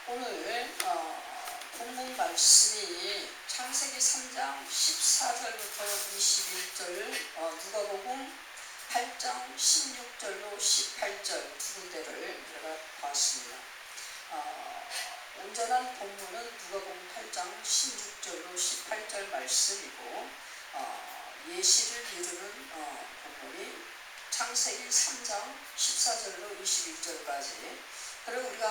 오늘 본문 말씀이 창세기 3장 14절부터 21절, 누가복음 8장 16절로 18절 두 군데를 우리가 봤습니다. 온전한 본문은 누가복음 8장 16절로 18절 말씀이고, 예시를 이루는 본문이 창세기 3장 14절로 21절까지. 그리고 우리가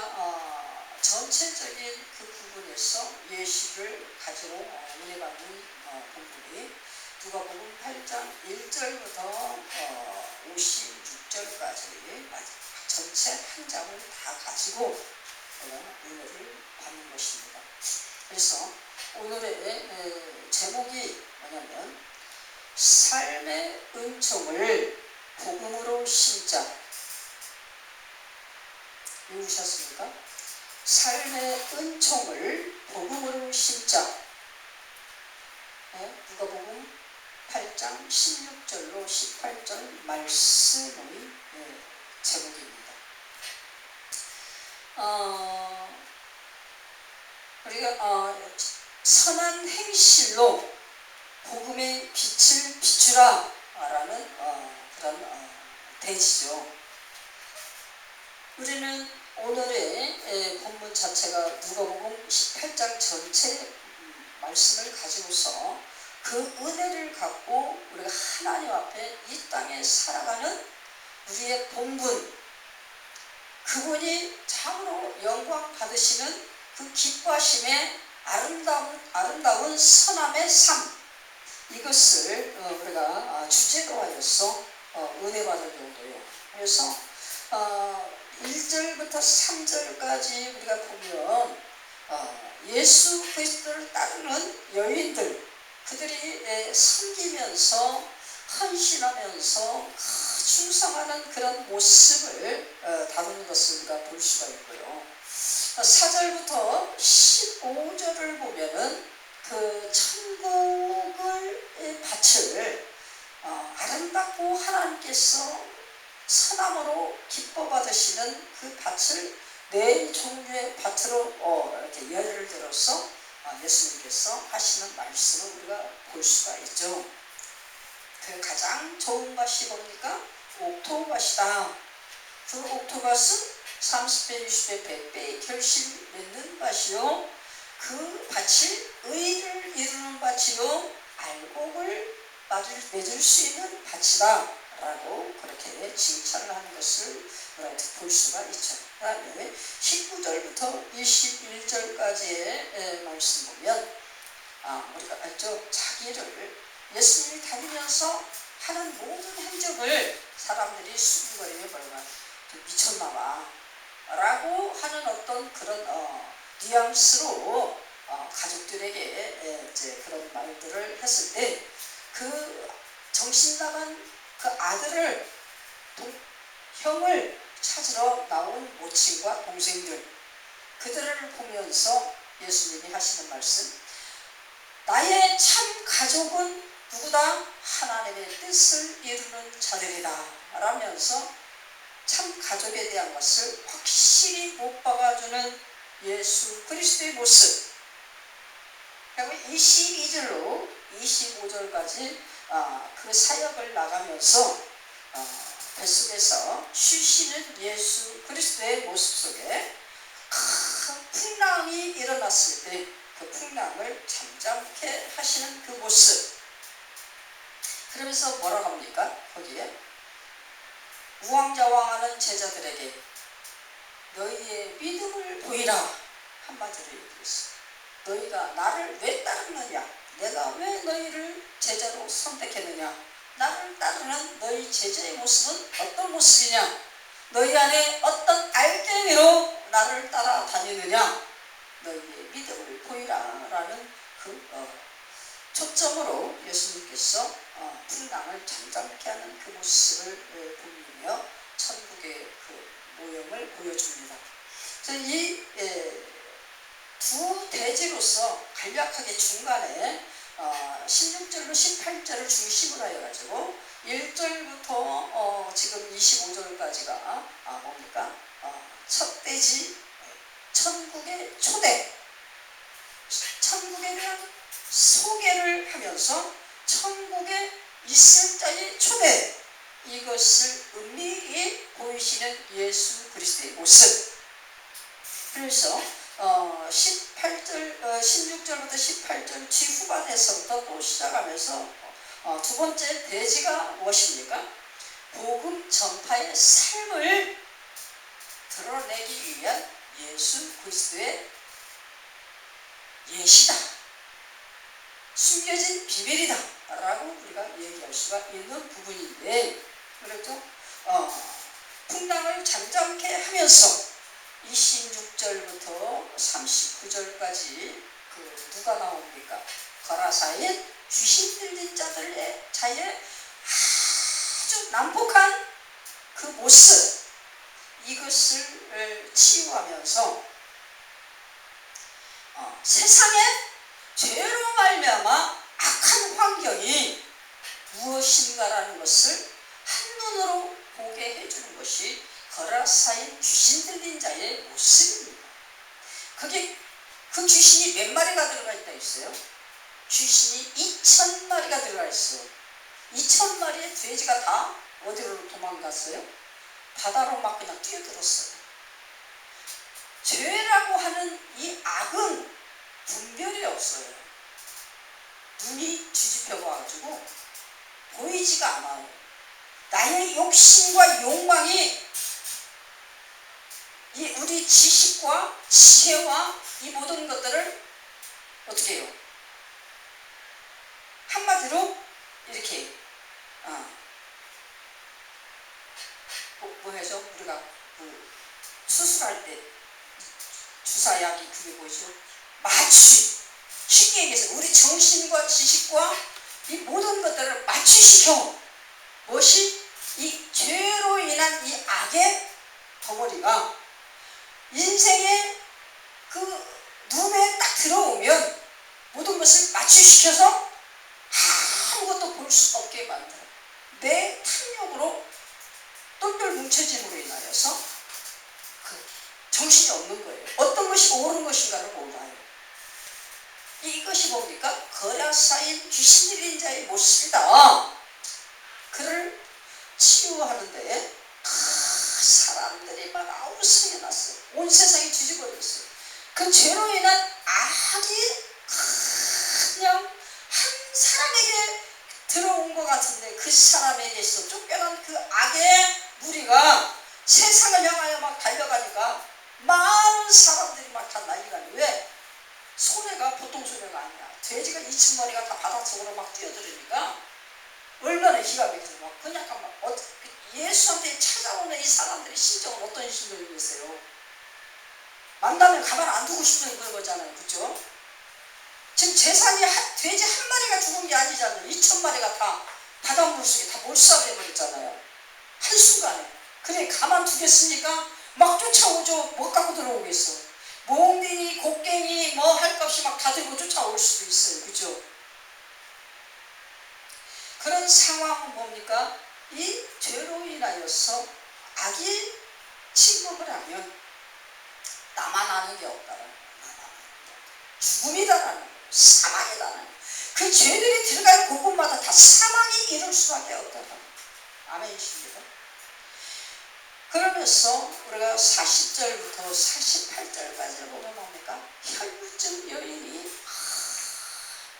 전체적인 그 부분에서 예시를 가지고 은혜 받는 본문이 누가복음 8장 1절부터 56절까지 전체 한 장을 다 가지고 은혜를 받는 것입니다. 그래서 오늘의 제목이 뭐냐면 삶의 은총을 복음으로 심자. 읽으셨습니까? 삶의 은총을 복음으로 심자. 누가복음 8장 16절로 18절 말씀의 제목입니다. 우리가 선한 행실로 복음의 빛을 비추라 라는 그런 대지죠. 우리는 오늘의 본문 자체가 누가복음 18장 전체 말씀을 가지고서 그 은혜를 갖고 우리가 하나님 앞에 이 땅에 살아가는 우리의 본분, 그분이 참으로 영광 받으시는 그 기뻐하심의 아름다운 선함의 삶, 이것을 우리가 주제로 하여서 은혜 받을 정도요. 그래서 1절부터 3절까지 우리가 보면 예수 그리스도를 따르는 여인들, 그들이 섬기면서 헌신하면서 충성하는 그런 모습을 다루는 것을 우리가 볼 수가 있고요. 4절부터 15절을 보면은 그 천국의 밭을 아름답고 하나님께서 선함으로 기뻐 받으시는 그 밭을 네 종류의 밭으로 이렇게 예를 들어서 예수님께서 하시는 말씀을 우리가 볼 수가 있죠. 그 가장 좋은 밭이 뭡니까? 옥토밭이다. 그 옥토밭은 30배, 60배, 100배의 결실을 맺는 밭이요. 그 밭이 의를 이루는 밭이요. 알곡을 맺을 수 있는 밭이다 라고 그렇게 칭찬을 하는 것을 볼 수가 있죠. 그 다음에 19절부터 21절까지의 말씀 보면 우리가 알죠. 자기를 예수님이 다니면서 하는 모든 행적을 사람들이 수군거리며 뭐라 미쳤나봐 라고 하는 어떤 그런 뉘앙스로 가족들에게 이제 그런 말들을 했을 때 그 정신 나간 그 아들을 형을 찾으러 나온 모친과 동생들, 그들을 보면서 예수님이 하시는 말씀, 나의 참 가족은 누구다? 하나님의 뜻을 이루는 자들이다 라면서 참 가족에 대한 것을 확실히 못 박아주는 예수 그리스도의 모습. 그리고 22절로 25절까지 그 사역을 나가면서 뱃속에서 쉬시는 예수 그리스도의 모습 속에 큰 풍랑이 일어났을 때 그 풍랑을 잠잠케 하시는 그 모습. 그러면서 뭐라고 합니까? 거기에 우왕좌왕하는 제자들에게 너희의 믿음을 보이라 한마디로 얘기했어. 너희가 나를 왜 따르느냐? 내가 왜 너희를 제자로 선택했느냐? 나를 따르는 너희 제자의 모습은 어떤 모습이냐? 너희 안에 어떤 알갱이로 나를 따라다니느냐? 너희의 믿음을 보이라 라는 그 초점으로 예수님께서 풍랑을 잠잠케 하는 그 모습을 보이며 천국의 그 모형을 보여줍니다. 이 두 대지로서 간략하게 중간에 16절로 18절을 중심으로 해가지고 1절부터 지금 25절까지가 뭡니까? 첫 대지, 천국의 초대, 천국에 대한 소개를 하면서 천국에 있을 자의 초대, 이것을 은밀히 보이시는 예수 그리스도의 모습. 그래서 16절부터 18절 뒤후반에서부터 또 시작하면서 두 번째 대지가 무엇입니까? 복음 전파의 삶을 드러내기 위한 예수 그리스도의 예시다, 숨겨진 비밀이다 라고 우리가 얘기할 수가 있는 부분인데, 그렇죠? 풍랑을 잠잠케 하면서 26절부터 39절까지 누가 나옵니까? 거라사인 귀신 들린 자들의 자의 아주 난폭한 그 모습, 이것을 치유하면서 세상에 죄로 말미암아 악한 환경이 무엇인가라는 것을 한눈으로 보게 해주는 것이 거라사인 귀신 들린 자의 모습입니다. 그 귀신이 몇 마리가 들어가 있다 했어요? 귀신이 2,000마리가 들어가 있어요. 2,000마리의 돼지가 다 어디로 도망갔어요? 바다로 막 그냥 뛰어들었어요. 죄라고 하는 이 악은 분별이 없어요. 눈이 뒤집혀가지고 보이지가 않아요. 나의 욕심과 욕망이 이 우리 지식과 지혜와 이 모든 것들을 어떻게 해요? 한마디로 이렇게 뭐 해서 우리가 수술할 때 주사약이 그게 뭐죠? 마취. 쉽게 얘기해서 우리 정신과 지식과 이 모든 것들을 마취시켜. 무엇이? 이 죄로 인한 이 악의 덩어리가 인생의 그 눈에 딱 들어오면 모든 것을 마취시켜서 아무것도 볼 수 없게 만들어. 내 탐욕으로 똘똘 뭉쳐짐으로 인하여서 정신이 없는 거예요. 어떤 것이 옳은 것인가를 몰라요. 이것이 뭡니까? 거라사인 귀신 들린 자의 모습이다. 그를 치유하는데 사람들이 막 아우성이 났어요. 온 세상이 뒤집어졌어요. 그 죄로 인한 악이 그냥 한 사람에게 들어온 것 같은데, 그 사람에게서 쫓겨난 그 악의 무리가 세상을 향하여 막 달려가니까 많은 사람들이 막 다 난리가 나요. 왜? 손해가 보통 손해가 아니야. 돼지가 2,000마리가 다 바닷속으로 막 뛰어들으니까 얼마나 기가 막혀서 막 그냥 막 예수한테 찾아오는 이 사람들의 심정은 어떤 심정이겠어요? 만나면 가만 안 두고 싶은 그런 거잖아요. 그죠? 지금 재산이 돼지 한 마리가 죽은 게 아니잖아요. 2,000마리가 다 바닷물 속에 다 몰수하게 버렸잖아요. 한순간에. 그래 가만 두겠습니까? 막 쫓아오죠. 뭐 갖고 들어오겠어. 몽둥이, 곡괭이 뭐 할 것 없이 막 다 들고 쫓아올 수도 있어요. 그죠? 그런 상황은 뭡니까? 이 죄로 인하여서 악이 침범을 하면 나만 아는 게 없다라는 거예요. 죽음이다라는 거예요. 사망이다라는 거예요. 그 죄들이 들어가는 곳곳마다 다 사망이 이룰 수밖에 없다라는 거예요. 아멘이십니다. 그러면서 우리가 40절부터 48절까지를 보면 뭡니까? 혈루증 여인이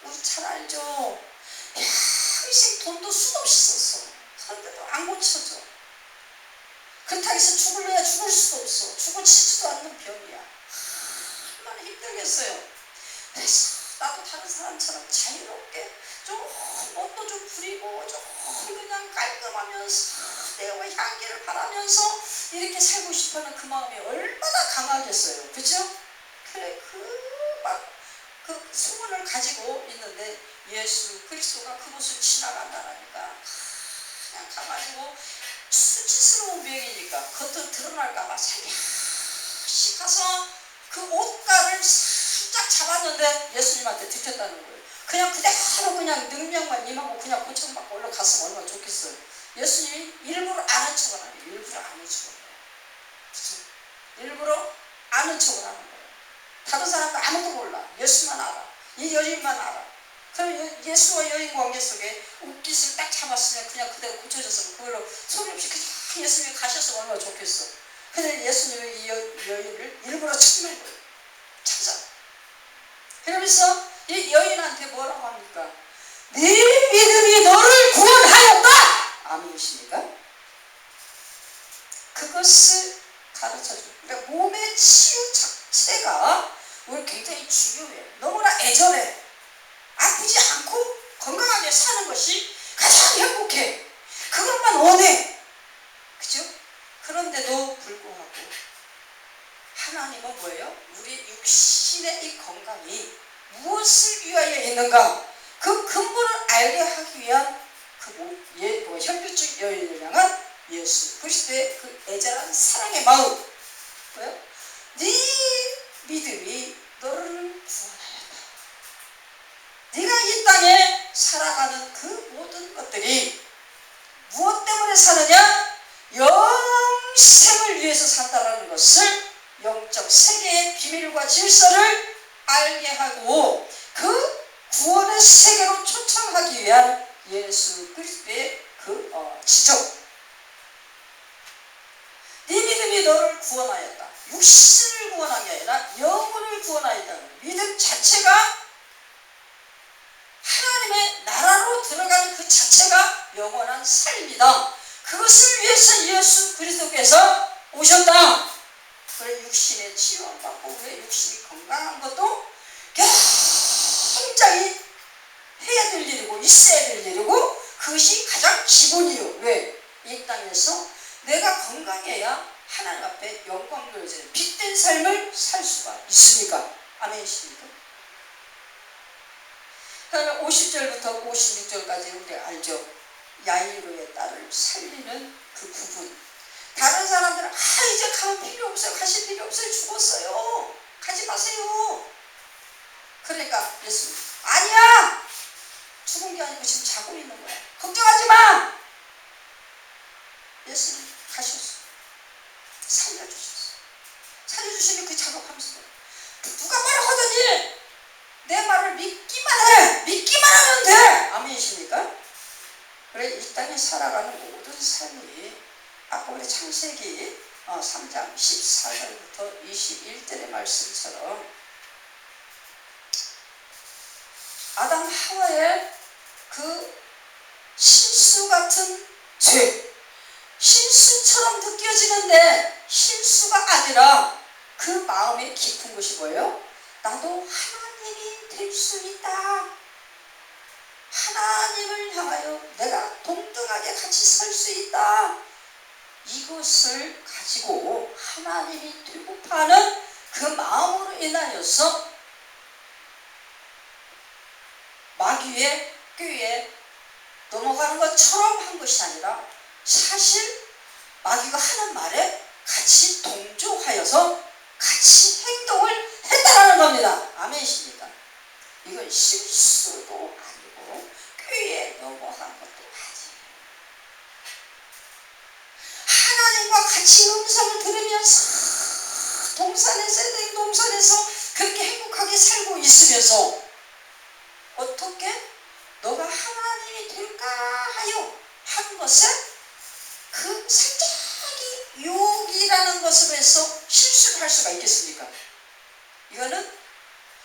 우리 잘 알죠? 평생 돈도 수도 없이 썼어. 그런데도 안 고쳐져. 그렇다고 해서 죽을래야 죽을 수도 없어. 죽어지지도 않는 병이야. 얼마나 힘들겠어요. 그래서 나도 다른 사람처럼 자유롭게 좀 옷도 좀 부리고 좀 그냥 깔끔하면서 내가 향기를 바라면서 이렇게 살고 싶어하는 그 마음이 얼마나 강하겠어요. 그죠? 그래 그 소원을 가지고 있는데 예수 그리스도가 그곳을 지나간다니까 그냥 가가지고 수치스러운 병이니까 그것도 드러날까봐 살며시 가서 그 옷가를 살짝 잡았는데 예수님한테 들켰다는 거예요. 그냥 그대로 그냥 능력만 임하고 그냥 고통받고 올라갔으면 얼마나 좋겠어요. 예수님이 일부러 아는 척을 하는 거예요. 일부러 아는 척을 해요. 일부러 아는 척을 하는 거예요. 다른 사람은 아무도 몰라. 예수만 알아. 이 여인만 알아. 그럼 예수와 여인 관계 속에 옷깃을 딱 잡았으면 그냥 그대로 고쳐졌으면 그걸로 소리 없이 그냥 예수님이 가셨으면 얼마나 좋겠어. 근데 예수님은 이 여인을 일부러 찾는 거예요. 찾아. 그러면서 이 여인한테 뭐라고 합니까? 네 믿음이 너를 구원하였다. 아멘이십니까? 그것을 가르쳐줘. 그러니까 몸의 치유 자체가 우리 굉장히 중요해요. 너무나 애절해. 아프지 않고 건강하게 사는 것이 가장 행복해. 그것만 원해. 그죠? 그런데도 불구하고 하나님은 뭐예요? 우리 육신의 이 건강이 무엇을 위하여 있는가? 그 근본을 알게 하기 위한 그 혈류증 여인을 향한 예수 그리스도의 그 애절한 사랑의 마음. 뭐예요? 네 믿음이 너를 구원하였다. 네가 이 땅에 살아가는 그 모든 것들이 무엇 때문에 사느냐? 영생을 위해서 산다라는 것을 영적 세계의 비밀과 질서를 알게 하고 그 구원의 세계로 초청하기 위한 예수 그리스도의 그 지적. 네 믿음이 너를 구원하였다. 육신을 구원한 게 아니라 영혼을 구원하였다는 믿음 자체가 하나님의 나라로 들어가는 그 자체가 영원한 삶이다. 그것을 위해서 예수 그리스도께서 오셨다. 그래 육신의 치유를 받고 왜 육신이 건강한 것도 굉장히 해야 될 일이고 있어야 될 일이고 그것이 가장 기본이요. 왜? 이 땅에서 내가 건강해야 하나님 앞에 영광 돌리는 빛된 삶을 살 수가 있으니까. 아멘이십니까? 50절부터 56절까지 우리 알죠? 야이로의 딸을 살리는 그 부분. 다른 사람들은 이제 가면 필요 없어요. 가실 필요 없어요. 죽었어요. 가지 마세요. 그러니까 예수님 아니야. 죽은 게 아니고 지금 자고 있는 거야. 걱정하지 마. 예수님 가셨어. 살려주셨어. 살려주시면 그 작업하면서 누가 뭐라 하더니 내 말을 믿기만 해. 믿기만 하면 돼. 아멘이십니까? 그래 이 땅에 살아가는 모든 삶이 아까 우리 창세기 3장 14절부터 21절의 말씀처럼 아담 하와의 그 실수 같은 죄, 실수처럼 느껴지는데 실수가 아니라 그 마음에 깊은 것이 뭐예요? 나도 하나님이 될 수 있다. 하나님을 향하여 내가 동등하게 같이 설 수 있다. 이것을 가지고 하나님이 되고파 하는 그 마음으로 인하여서 마귀의 꾀에 넘어가는 것처럼 한 것이 아니라 사실 마귀가 하는 말에 같이 동조하여서 같이 행동을 했다라는 겁니다. 아멘이십니까? 이건 실수도 아니고 꾀에 넘어간 것도 아니에요. 하나님과 같이 음성을 들으면서 동산에서 에덴 동산에서 그렇게 행복하게 살고 있으면서 어떻게 너가 하나님이 될까 하여 한 것은 그 살짝이 유혹이라는 것으로 해서 실수를 할 수가 있겠습니까? 이거는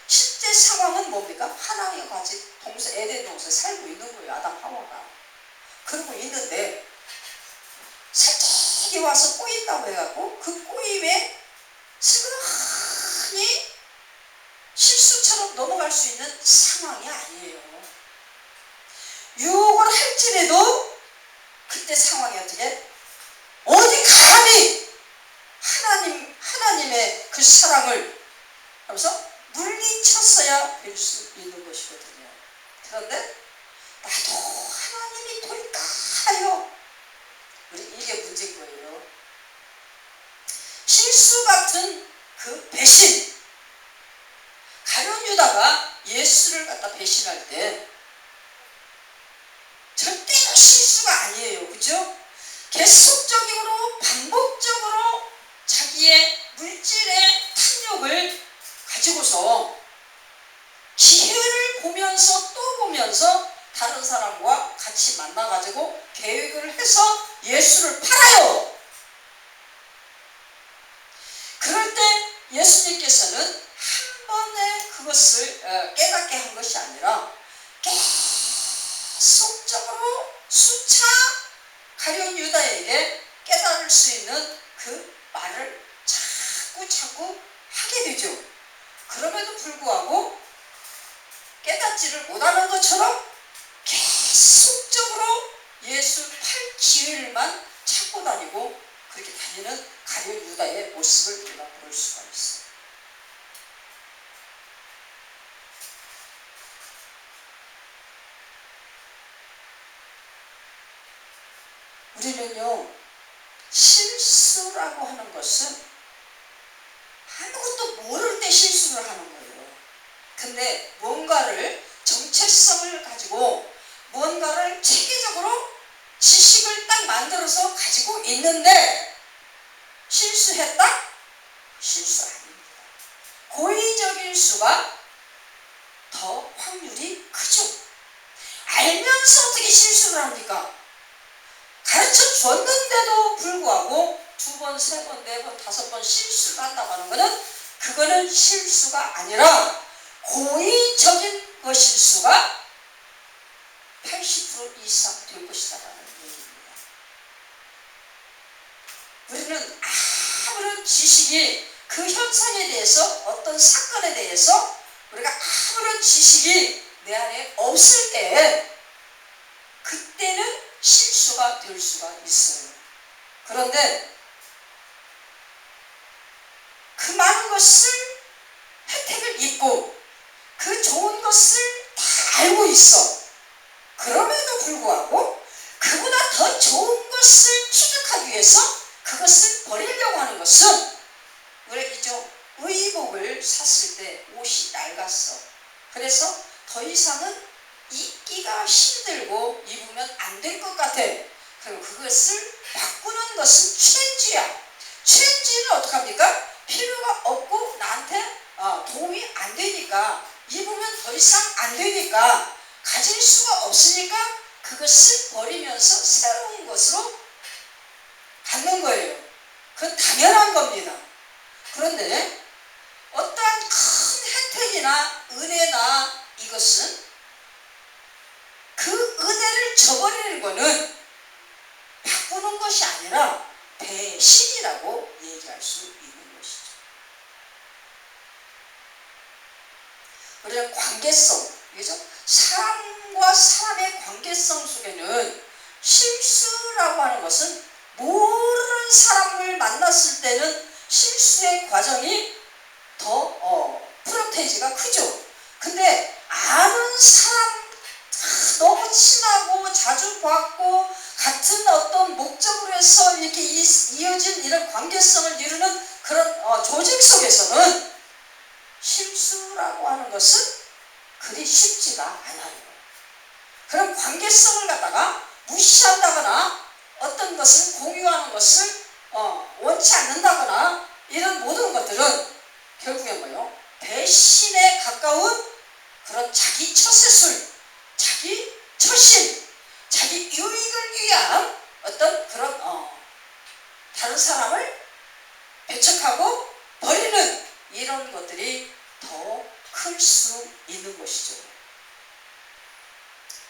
실제 상황은 뭡니까? 하나님과 같이 에덴 동산에 살고 있는 거예요. 아담 하와가. 그러고 있는데 살짝이 와서 꼬인다고 해갖고 그 꼬임에 스그러니 실수처럼 넘어갈 수 있는 상황이 아니에요. 유혹을 할지라도 그때 상황이 어떻게 어디 감히 하나님의 그 사랑을 하면서 물리쳤어야 될 수 있는 것이거든요. 그런데 나도 하나님이 될까 하여 우리 이게 문제인 거예요. 실수 같은 그 배신. 가룟 유다가 예수를 갖다 배신할 때 절대로 실수가 아니에요. 그죠? 계속적으로 반복적으로 자기의 물질의 탐욕을 가지고 같이 만나가지고 계획을 해서 예수를 팔아요. 그럴 때 예수님께서는 한 번에 그것을 깨닫게 한 것이 아니라 계속적으로 수차 가룟 유다에게 깨달을 수 있는 그 말을 자꾸 하게 되죠. 그럼에도 불구하고 깨닫지를 못하는 것처럼 계속적으로 예수 팔 기회를만 찾고 다니고 그렇게 다니는 가룟 유다의 모습을 우리가 볼 수가 있어요. 우리는요, 실수라고 하는 것은 아무것도 모를 때 실수를 하는 거예요. 근데 뭔가를 정체성을 가지고 뭔가를 체계적으로 지식을 딱 만들어서 가지고 있는데 실수했다? 실수 아닙니다. 고의적인 수가 더 확률이 크죠. 알면서 어떻게 실수를 합니까? 가르쳐 줬는데도 불구하고 2번, 3번, 4번, 5번 실수를 한다고 하는 것은 그거는 실수가 아니라 고의적인 것일 수가 80% 이상 될 것이다라는 얘기입니다. 우리는 아무런 지식이 그 현상에 대해서 어떤 사건에 대해서 우리가 아무런 지식이 내 안에 없을 때 그때는 실수가 될 수가 있어요. 그런데 그 많은 것을 혜택을 입고 그 좋은 것을 다 알고 있어. 그럼에도 불구하고 그보다 더 좋은 것을 취득하기 위해서 그것을 버리려고 하는 것은 우리가 있죠. 의복을 샀을 때 옷이 낡았어. 그래서 더 이상은 입기가 힘들고 입으면 안 될 것 같아. 그리고 그것을 바꾸는 것은 체인지야. 체인지는 어떡합니까? 필요가 없고 나한테 도움이 안 되니까, 입으면 더 이상 안 되니까, 가질 수가 없으니까 그것을 버리면서 새로운 것으로 갖는 거예요. 그건 당연한 겁니다. 그런데 어떠한 큰 혜택이나 은혜나 이것은 그 은혜를 저버리는 것은 바꾸는 것이 아니라 배신이라고 얘기할 수 있는 것이죠. 우리는 관계성, 그죠? 사람과 사람의 관계성 속에는 실수라고 하는 것은 모르는 사람을 만났을 때는 실수의 과정이 더 프로테이지가 크죠. 근데 아는 사람, 너무 친하고 자주 봤고 같은 어떤 목적으로 해서 이렇게 이어진 이런 관계성을 이루는 그런 조직 속에서는 실수라고 하는 것은 그리 쉽지가 않아요. 그런 관계성을 갖다가 무시한다거나 어떤 것을 공유하는 것을 원치 않는다거나 이런 모든 것들은 결국에 뭐요? 배신에 가까운 그런 자기 처세술, 자기 처신, 자기 유익을 위한 어떤 그런 다른 사람을 배척하고 버리는 이런 것들이 더 클 수 있는 것이죠.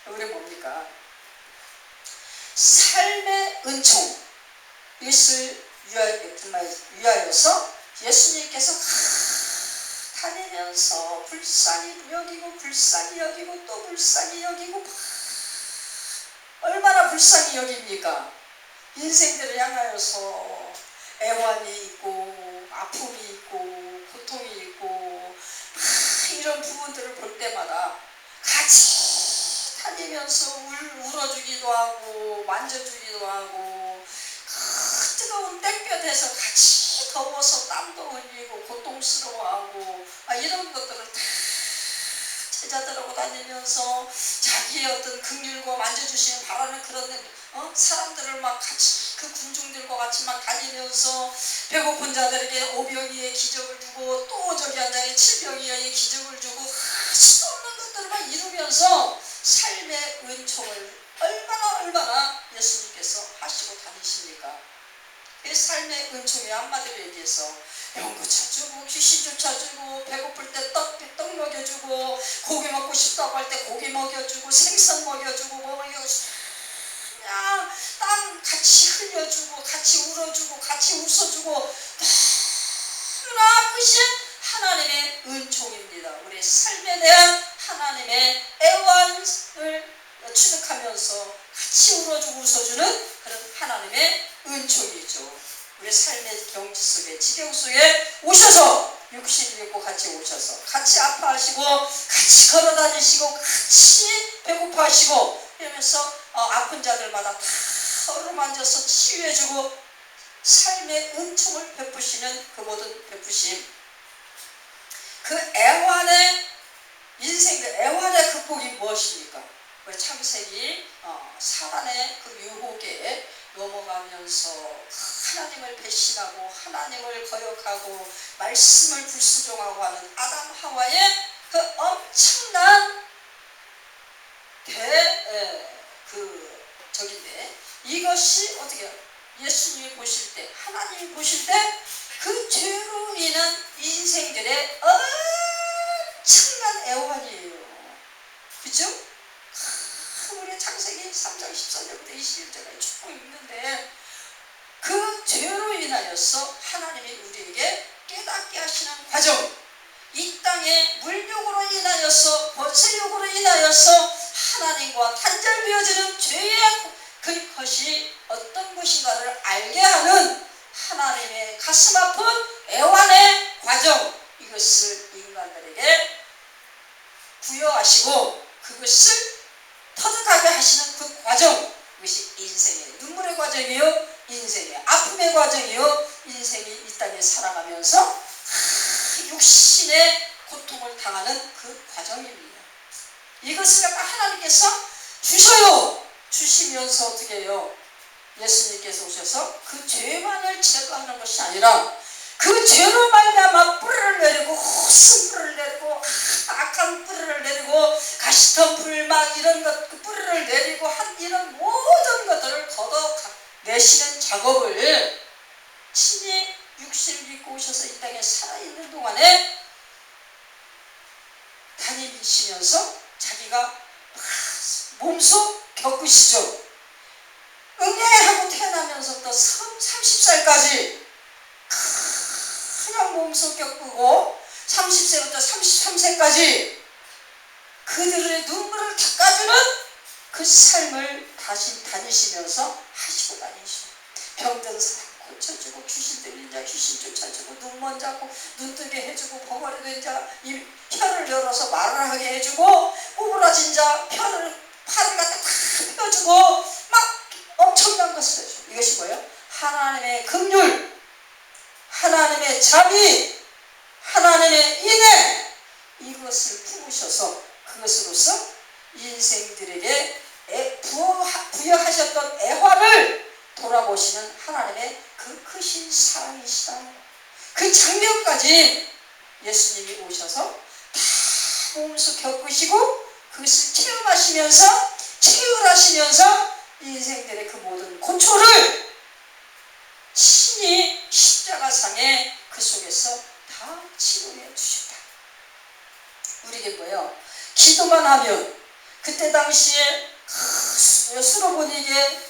우리 뭡니까? 삶의 은총, 이것을 위하여서 예수님께서 다니면서 불쌍히 여기고 불쌍히 여기고 또 불쌍히 여기고 얼마나 불쌍히 여깁니까? 인생들을 향하여서 애환이 있고 아픔이 있고 고통이 있고 이런 부분들을 볼 때마다 같이 다니면서 울어주기도 하고 만져주기도 하고 뜨거운 땡볕에서 같이 더워서 땀도 흘리고 고통스러워하고 이런 것들을 다 제자들하고 다니면서 자기의 어떤 긍휼과 만져주시면 바라는 그런 사람들을 막 같이 그 군중들과 같이 막 다니면서 배고픈 자들에게 오병이의 기적을 주고 또 저기 한 자에게 칠병이의 기적을 주고 수도 없는 것들을 막 이루면서 삶의 은총을 얼마나 예수님께서 하시고 다니십니까? 그 삶의 은총이 한마디로 얘기해서 연고 쳐주고 귀신 쫓아주고 배고플 때 떡 먹여주고 고기 먹고 싶다고 할 때 고기 먹여주고 생선 먹여주고 뭐 먹여주고 그냥 땀 같이 흘려주고 같이 울어주고 같이 웃어주고 너무나 크신 하나님의 은총입니다. 우리 삶에 대한 하나님의 애완을 취득하면서 같이 울어주고 웃어주는 그런 하나님의 은총이죠. 우리 삶의 경지 속에 지경 속에 오셔서 육신을 입고 같이 오셔서 같이 아파하시고 같이 걸어다니시고 같이 배고파하시고 이러면서 아픈 자들마다 다 어루만져서 치유해주고 삶의 은총을 베푸시는 그 모든 베푸심, 그 애환의 인생의 애환의 극복이 무엇입니까? 우리 창세기 사단의 그 유혹에 넘어가면서 하나님을 배신하고 하나님을 거역하고 말씀을 불순종하고 하는 아담 하와의 그 엄청난 저긴데, 이것이 어떻게 예수님이 보실 때, 하나님이 보실 때 그 죄로 인한 인생들의 엄청난 애환이에요. 그죠? 우리 창세기 3장 14절부터 21절까지 쭉 읽는데 그 죄로 인하여서 하나님이 우리에게 깨닫게 하시는 과정, 이 땅에 물욕으로 인하여서 번세욕으로 인하여서 하나님과 단절되어지는 죄의 그것이 어떤 것인가를 알게 하는 하나님의 가슴 아픈 애환의 과정, 이것을 인간들에게 부여하시고 그것을 터득하게 하시는 그 과정, 이것이 인생의 눈물의 과정이요, 인생의 아픔의 과정이요, 인생이 이 땅에 살아가면서 육신의 고통을 당하는 그 과정입니다. 이것을 갖다 하나님께서 주셔요. 주시면서 어떻게 해요? 예수님께서 오셔서 그 죄만을 제거하는 것이 아니라 그 죄로 말미암아 뿌리를 내리고 쓴 뿌리를 내리고 악한 뿌리를 내리고 가시덤 불막 이런 것 그 뿌리를 내리고 한 이런 모든 것들을 걷어내시는 작업을 친히 육신을 입고 오셔서 이 땅에 살아있는 동안에 다니시면서 자기가 몸소 겪으시죠. 응애하고 태어나면서부터 30살까지 그냥 몸소 겪고 30세부터 33세까지 그들의 눈물을 닦아주는 그 삶을 다시 다니시면서 하시고 다니시고, 병든 사람 고쳐주고, 귀신 들린 자 귀신 쫓아주고, 눈먼 자고 눈 뜨게 해주고, 벙어리 된 자 혀를 열어서 말을 하게 해주고, 오그라진 자 팔을 갖다 다 펴주고, 막 엄청난 것을 해줘. 이것이 뭐예요? 하나님의 긍휼, 하나님의 자비, 하나님의 인애, 이것을 품으셔서 그것으로서 인생들에게 부여하셨던 애환을 돌아보시는 하나님의 그 크신 사랑이시다. 그 장면까지 예수님이 오셔서 다 몸소 겪으시고 그것을 체험하시면서 체휼하시면서 인생들의 그 모든 고초를 친히 십자가상에 그 속에서 다 치료해 주셨다. 우리에게 뭐예요? 기도만 하면 그때 당시에 수로보니게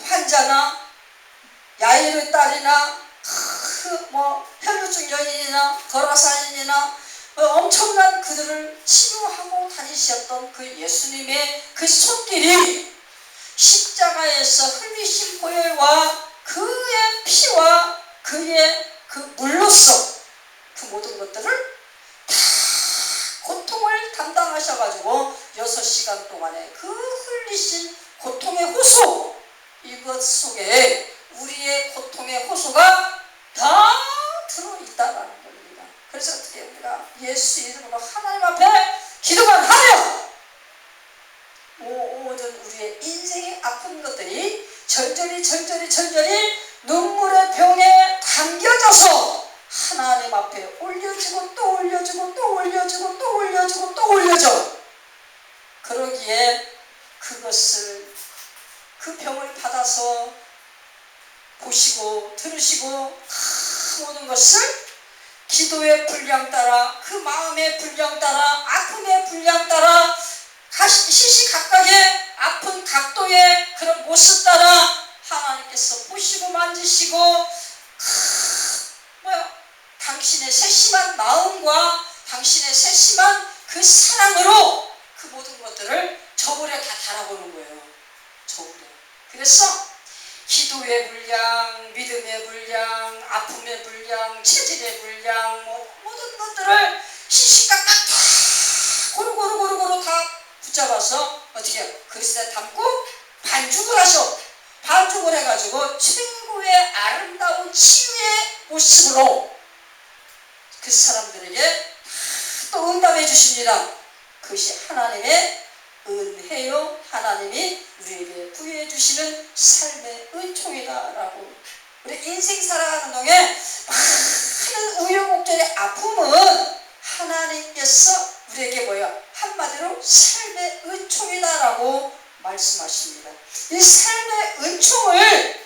환자나 야이르 딸이나 혈루증 여인이나 거라사인이나 엄청난 그들을 치료하고 다니셨던 그 예수님의 그 손길이 십자가에서 흘리신 보혈과 그의 피와 그의 그 물로써 그 모든 것들을 다 고통을 담당하셔가지고 6시간 동안에 그 흘리신 고통의 호소, 이것 속에 우리의 고통의 호소가 다 들어있다라는 겁니다. 그래서 어떻게 우리가 예수 이름으로 하나님 앞에 기도만 하면 모든 우리의 인생의 아픈 것들이 절절히 눈물의 병에 담겨져서 하나님 앞에 올려지고 또 올려지고 또 올려지고 또 올려지고 또 올려져. 그러기에 그것을 그 병을 받아서 보시고 들으시고 모든 것을 기도의 분량 따라 그 마음의 분량 따라 아픔의 분량 따라 시시각각의 아픈 각도의 그런 모습 따라 하나님께서 보시고 만지시고 당신의 세심한 마음과 당신의 세심한 그 사랑으로 그 모든 것들을 저울에 다 달아보는 거예요. 저울에. 그래서 기도의 분량, 믿음의 분량, 아픔의 분량, 체질의 분량, 모든 것들을 시시각각 다 고루고루 다 붙잡아서 어떻게 해요? 그릇에 담고 반죽을 하셔. 반죽을 해가지고 최고의 아름다운 치유의 모습으로 그 사람들에게 또 응답해 주십니다. 그것이 하나님의 은혜요, 하나님이 우리에게 부여해 주시는 삶의 은총이다라고. 우리 인생 살아가는 동에 많은 우여곡절의 아픔은 하나님께서 우리에게 뭐야? 한마디로 삶의 은총이다라고 말씀하십니다. 이 삶의 은총을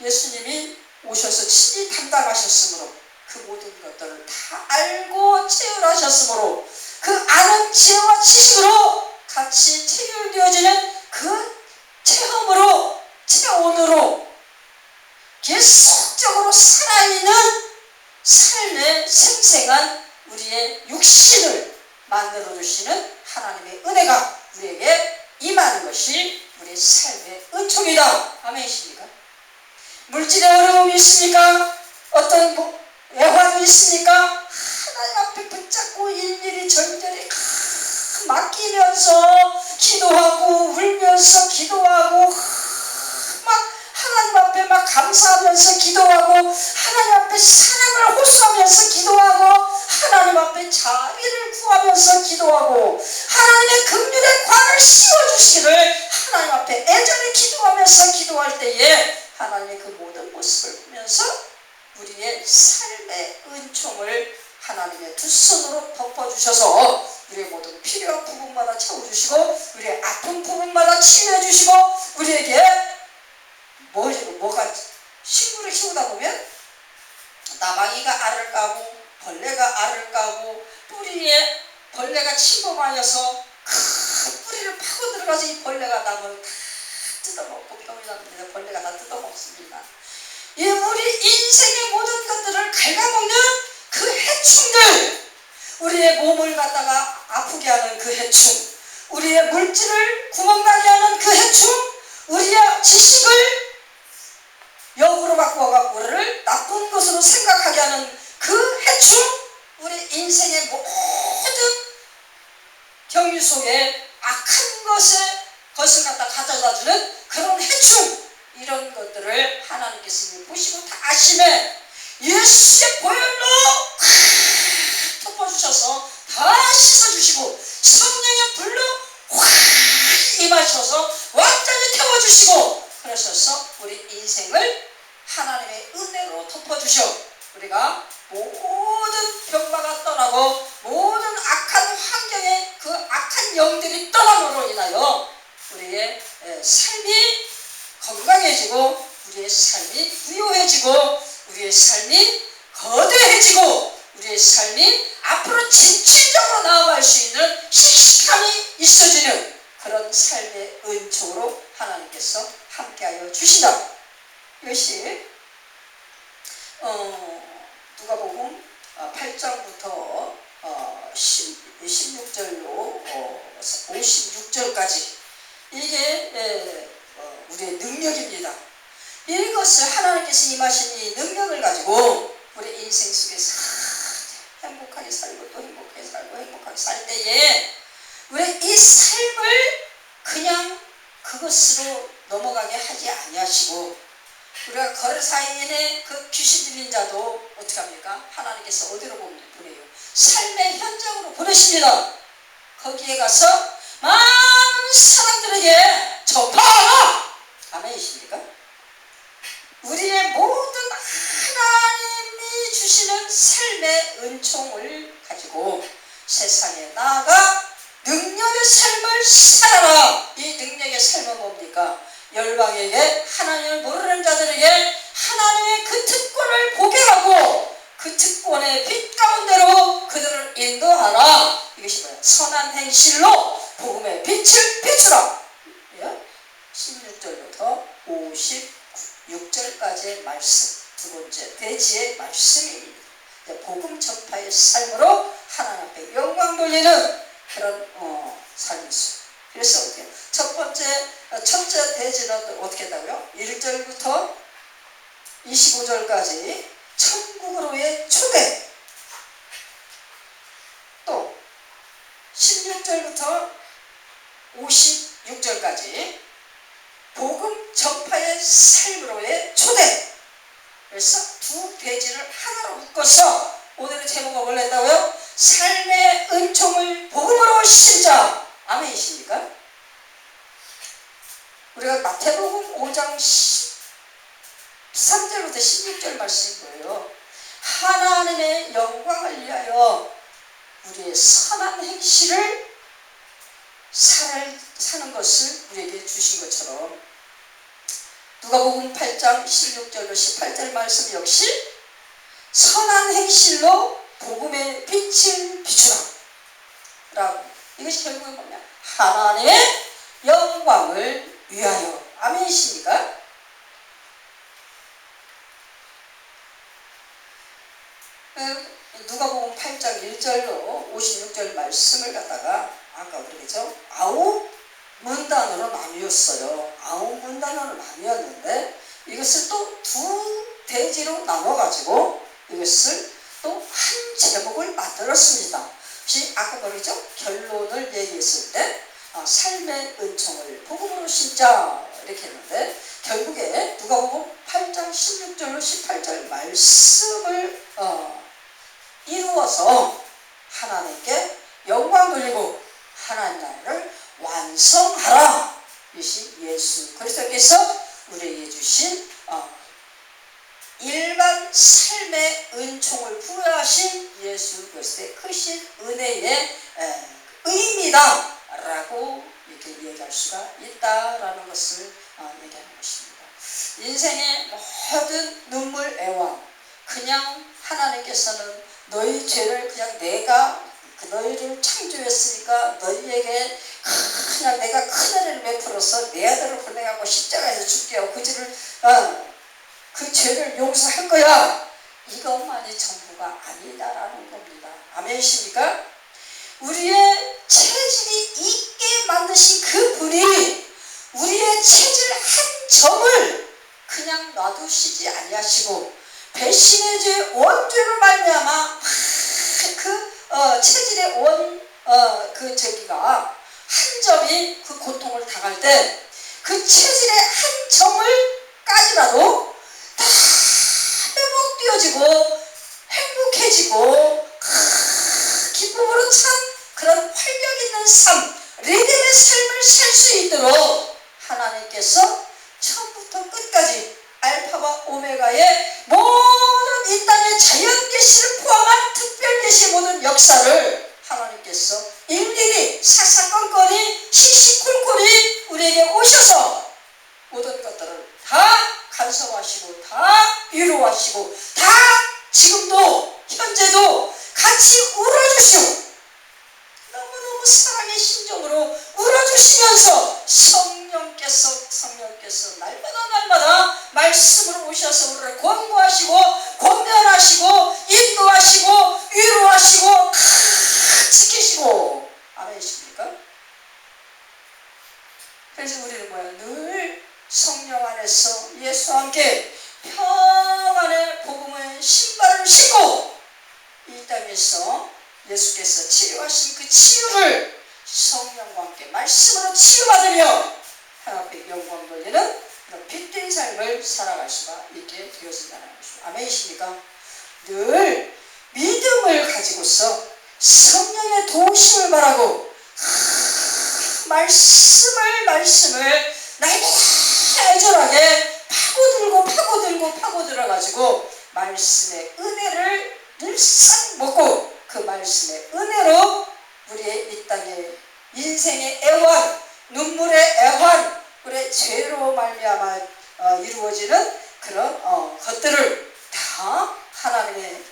예수님이 오셔서 친히 담당하셨으므로 그 모든 것들을 다 알고 체험하셨으므로 그 아는 지혜와 지식으로 같이 체결되어지는 그 체험으로 체온으로 계속적으로 살아있는 삶의 생생한 우리의 육신을 만들어주시는 하나님의 은혜가 우리에게 임하는 것이 우리의 삶의 은총이다. 아멘이십니까? 물질의 어려움이 있습니까? 어떤 애환이 있습니까? 하나님 앞에 붙잡고 일일이 절절히 맡기면서 기도하고 울면서 기도하고 막 하나님 앞에 막 감사하면서 기도하고 하나님 앞에 사랑을 호소하면서 기도하고 하나님 앞에 자비를 구하면서 기도하고 하나님의 긍휼의 관을 씌워주시기를 하나님 앞에 애절히 기도하면서 기도할 때에 하나님의 그 모든 모습을 보면서 우리의 삶의 은총을 하나님의 두 손으로 덮어주셔서 우리의 모든 필요한 부분마다 채워주시고 우리의 아픈 부분마다 치유해주시고 우리에게 뭐가 식물을 키우다 보면 나방이가 알을 까고 벌레가 알을 까고 뿌리에 벌레가 침범하여서 큰 뿌리를 파고 들어가서 이 벌레가 나무를 다 뜯어먹고 병이 납니다. 벌레가 다 뜯어먹습니다. 이 우리 인생의 모든 것들을 갉아먹는 그 해충들, 우리의 몸을 갖다가 아프게 하는 그 해충, 우리의 물질을 구멍나게 하는 그 해충, 우리의 지식을 역으로 바꾸어갖고 우리를 나쁜 것으로 생각하게 하는 그 해충, 우리 인생의 모든 경유 속에 악한 것을 갖다 가져다주는 그런 해충, 이런 것들을 하나님께서 보시고 다 아시네 예수의 보혈로 덮어주셔서 다 씻어주시고 성령의 불로 확 임하셔서 완전히 태워주시고 그러셔서 우리 인생을 하나님의 은혜로 덮어주셔 우리가 모든 병마가 떠나고 모든 악한 환경에 그 악한 영들이 떠남으로 인하여 우리의 삶이 건강해지고 우리의 삶이 부유해지고 우리의 삶이 거대해지고 우리의 삶이 앞으로 진취적으로 나아갈 수 있는 씩씩함이 있어지는 그런 삶의 은총으로 하나님께서 함께하여 주신다. 이것이 누가복음 8장부터 16절로 56절까지 이게 우리의 능력입니다. 이것을 하나님께서 임하신 이 능력을 가지고 우리 인생 속에서 행복하게 살고 또 행복하게 살고 행복하게 살 때에 우리 이 삶을 그냥 그것으로 넘어가게 하지 아니하시고 우리가 거르사인의 그 귀신 들린 자도 어떻게 합니까? 하나님께서 어디로 보내요? 삶의 현장으로 보내십니다. 거기에 가서 많은 사람들에게 전파하라! 아멘이십니까? 우리의 모든 하나님이 주시는 삶의 은총을 가지고 세상에 나아가 능력의 삶을 살아라. 이 능력의 삶은 뭡니까? 열방에게, 하나님을 모르는 자들에게 하나님의 그 특권을 보게 하고 그 특권의 빛 가운데로 그들을 인도하라. 이것이 뭐야? 선한 행실로 복음의 빛을 비추라. 16절부터 56절까지의 말씀, 두 번째 대지의 말씀입니다. 복음 전파의 삶으로 하나님 앞에 영광 돌리는 그런 삶이 있어요. 그래서 어떻게 첫째 대지는 어떻게 했다고요? 1절부터 25절까지 천국으로의 초대, 또 16절부터 56절까지 복음 전파의 삶으로의 초대. 그래서 두 대지를 하나로 묶어서 오늘의 제목은 뭘로 했다고요? 삶의 은총을 복음으로 신자. 아멘이십니까? 우리가 마태복음 5장 13절부터 16절 말씀인 거예요. 하나님의 영광을 위하여 우리의 선한 행실을 사는 것을 우리에게 주신 것처럼 누가복음 8장 16절로 18절 말씀 역시 선한 행실로 복음의 빛을 비추라 라고. 이것이 결국은 뭐냐? 하나님의 영광을 위하여. 아멘이십니까? 누가복음 8장 1절로 56절 말씀을 갖다가 아까 그러겠죠? 9문단으로 나뉘었어요. 9문단으로 나뉘었는데 이것을 또 두 대지로 나눠가지고 이것을 또 한 제목을 만들었습니다. 혹시 아까 뭐랬죠? 결론을 얘기했을 때 삶의 은총을 복음으로 신자 이렇게 했는데 결국에 누가복음 8장 16절로 18절 말씀을 이루어서 하나님께 영광 돌리고 하나님 나라를 완성하라. 이것이 예수 그리스도께서 우리에게 주신 일반 삶의 은총을 부여하신 예수 그리스도의 크신 은혜의 의미다 라고 이렇게 얘기할 수가 있다라는 것을 얘기하는 것입니다. 인생의 모든 눈물 애환, 그냥 하나님께서는 너희 죄를 그냥 내가 너희를 창조했으니까 너희에게 그냥 내가 큰 은혜를 베풀어서 내 아들을 보내갖고 십자가에서 죽게 하고 그 죄를 용서할 거야. 이것만이 전부가 아니다라는 겁니다. 아멘이십니까? 우리의 체질이 있게 만드신 그분이 우리의 체질 한 점을 그냥 놔두시지 아니하시고 배신의 죄 원죄로 말미암아 체질의 한 점이 그 고통을 당할 때 그 체질의 한 점을까지라도 다 회복되어지고 행복해지고 기쁨으로 찬 그런 활력 있는 삶, 리듬의 삶을 살 수 있도록 하나님께서 처음부터 끝까지 알파와 오메가의 모든 이 땅의 자연 계시를 포함한 특별 계시의 모든 역사를 하나님께서 일일이 사사건건이 시시콜콜이 우리에게 오셔서 모든 것들을 다 간섭하시고 다 위로하시고 다 지금도 현재도 같이 울어주시고 너무너무 사랑의 심정으로 울어주시면서 성령께서 날마다 말씀으로 오셔서 우리를 권고하시고 권면하시고 인도하시고 위로하시고 지키시고. 아멘이십니까? 그래서 우리는 뭐야? 늘 성령 안에서 예수와 함께 평안의 복음의 신발을 신고 이 땅에서 예수께서 치료하신 그 치유를 성령과 함께 말씀으로 치유받으며 하나님 앞에 영광 돌리는 그런 빛된 삶을 살아갈 수가 있게 되어진다는 것입니다. 아멘이십니까? 늘 믿음을 가지고서 성령의 도우심을 바라고 말씀을 날마다 애절하게 파고들어가지고 말씀의 은혜를 늘상 먹고 그 말씀의 은혜로 우리의 이 땅의 하나님의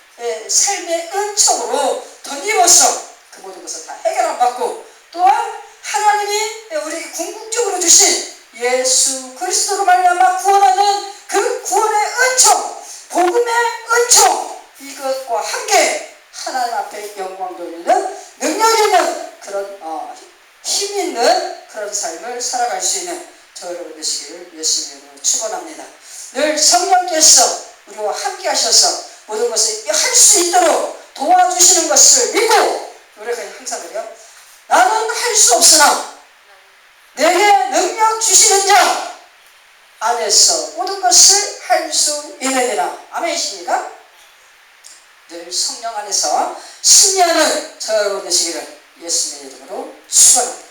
삶의 은총으로 덧입어서 그 모든 것을 다 해결 안 받고, 또한 하나님이 우리에게 궁극적으로 주신 예수 그리스도로 말미암아 구원하는 그 구원의 은총, 복음의 은총, 이것과 함께 하나님 앞에 영광 돌리는 능력 있는 그런 힘 있는 그런 삶을 살아갈 수 있는 저 여러분 되시기를 예수님의 이름으로 축원합니다. 늘 성령께서 우리와 함께 하셔서 모든 것을 할 수 있도록 도와주시는 것을 믿고, 우리가 항상 그래요. 나는 할 수 없으나 내게 능력 주시는 자 안에서 모든 것을 할 수 있느니라. 아멘이십니까? 늘 성령 안에서 승리하는 저 여러분 되시기를 예수님의 이름으로 축원합니다.